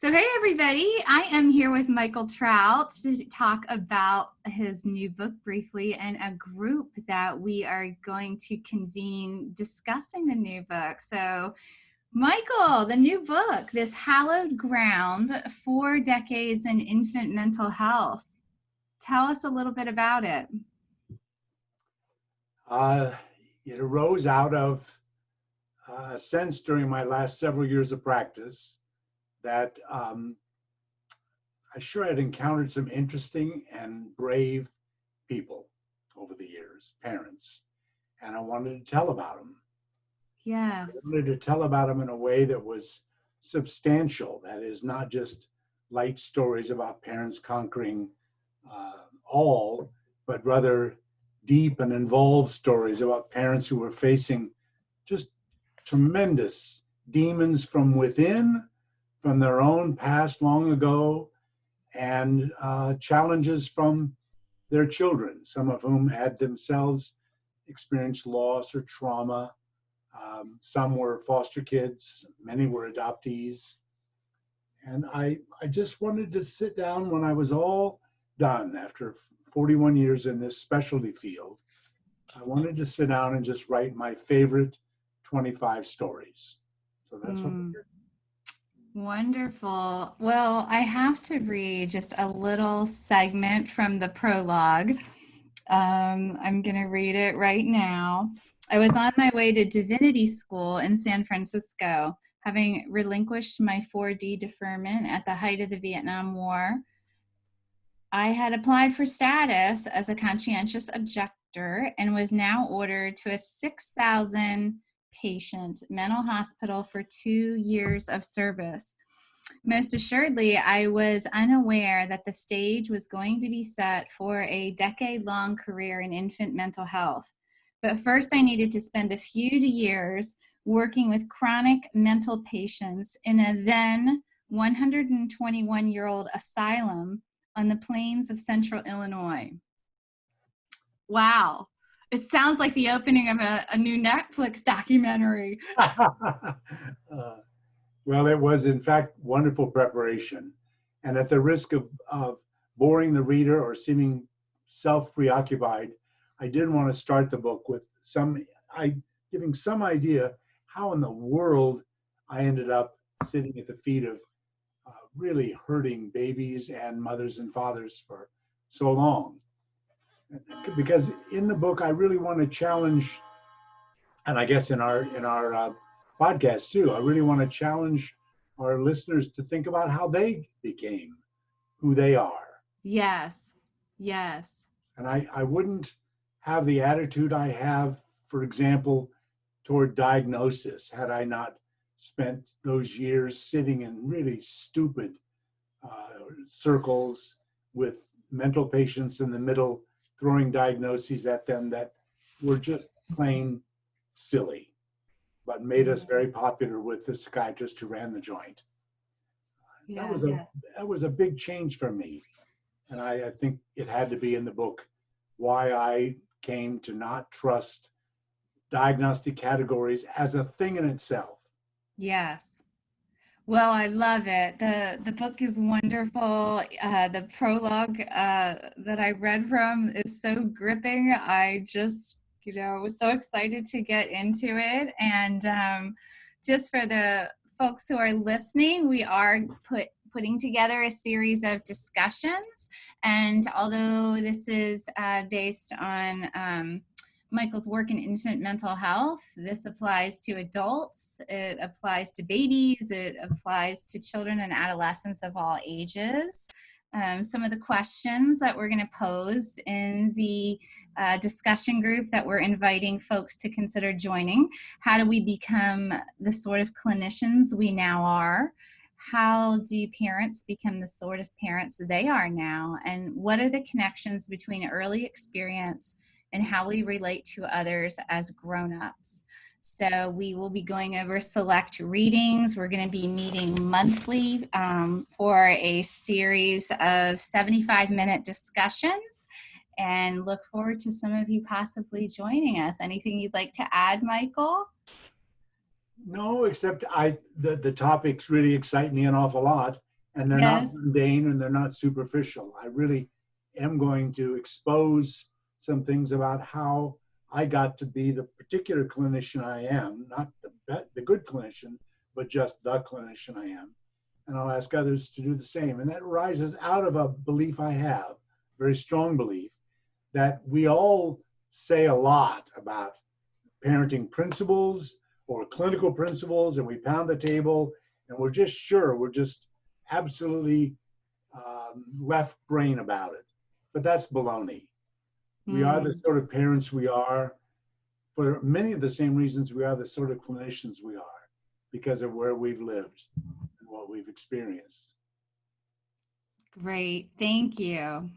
So, hey, everybody. I am here with Michael Trout to talk about his new book briefly and a group that we are going to convene discussing the new book. So, Michael, the new book, this Hallowed Ground, 4 Decades in Infant Mental Health. Tell us a little bit about it. It arose out of a sense during my last several years of practice that I sure had encountered some interesting and brave people over the years, parents, and I wanted to tell about them. Yes. I wanted to tell about them in a way that was substantial, that is not just light stories about parents conquering all, but rather deep and involved stories about parents who were facing just tremendous demons from within, from their own past long ago, and challenges from their children, some of whom had themselves experienced loss or trauma. Some were foster kids, many were adoptees. And I just wanted to sit down when I was all done after 41 years in this specialty field. I wanted to sit down and just write my favorite 25 stories. So that's what we're doing. Wonderful. Well, I have to read just a little segment from the prologue. I'm going to read it right now. I was on my way to divinity school in San Francisco, having relinquished my 4D deferment at the height of the Vietnam War. I had applied for status as a conscientious objector and was now ordered to a 6,000 patient mental hospital for 2 years of service. Most assuredly, I was unaware that the stage was going to be set for a decade-long career in infant mental health. But first, I needed to spend a few years working with chronic mental patients in a then 121-year-old asylum on the plains of central Illinois. Wow. It sounds like the opening of a new Netflix documentary. Well, it was, in fact, wonderful preparation. And at the risk of boring the reader or seeming self-preoccupied, I did want to start the book with giving some idea how in the world I ended up sitting at the feet of really hurting babies and mothers and fathers for so long. Because in the book, I really want to challenge, and I guess in our podcast too, I really want to challenge our listeners to think about how they became who they are. Yes, yes. And I wouldn't have the attitude I have, for example, toward diagnosis had I not spent those years sitting in really stupid circles with mental patients in the middle, throwing diagnoses at them that were just plain silly, but made us very popular with the psychiatrist who ran the joint. Yeah, that was a big change for me. And I think it had to be in the book why I came to not trust diagnostic categories as a thing in itself. Yes. Well, I love it. The book is wonderful. The prologue that I read from is so gripping. I just, was so excited to get into it. And just for the folks who are listening, we are putting together a series of discussions. And although this is based on Michael's work in infant mental health, this applies to adults, it applies to babies, it applies to children and adolescents of all ages. Some of the questions that we're going to pose in the discussion group that we're inviting folks to consider joining. How do we become the sort of clinicians we now are? How do parents become the sort of parents they are now? And what are the connections between early experience and how we relate to others as grown-ups? So we will be going over select readings. We're going to be meeting monthly for a series of 75-minute discussions, and look forward to some of you possibly joining us. Anything you'd like to add, Michael? No, except the topics really excite me an awful lot. and they're not Yes. mundane and they're not superficial. I really am going to expose some things about how I got to be the particular clinician I am, not the good clinician, but just the clinician I am. And I'll ask others to do the same. And that arises out of a belief I have, very strong belief, that we all say a lot about parenting principles or clinical principles, and we pound the table, and we're just sure, we're just absolutely left brain about it. But that's baloney. We are the Mm, sort of parents we are for many of the same reasons we are the sort of clinicians we are, because of where we've lived and what we've experienced. great. Thank you.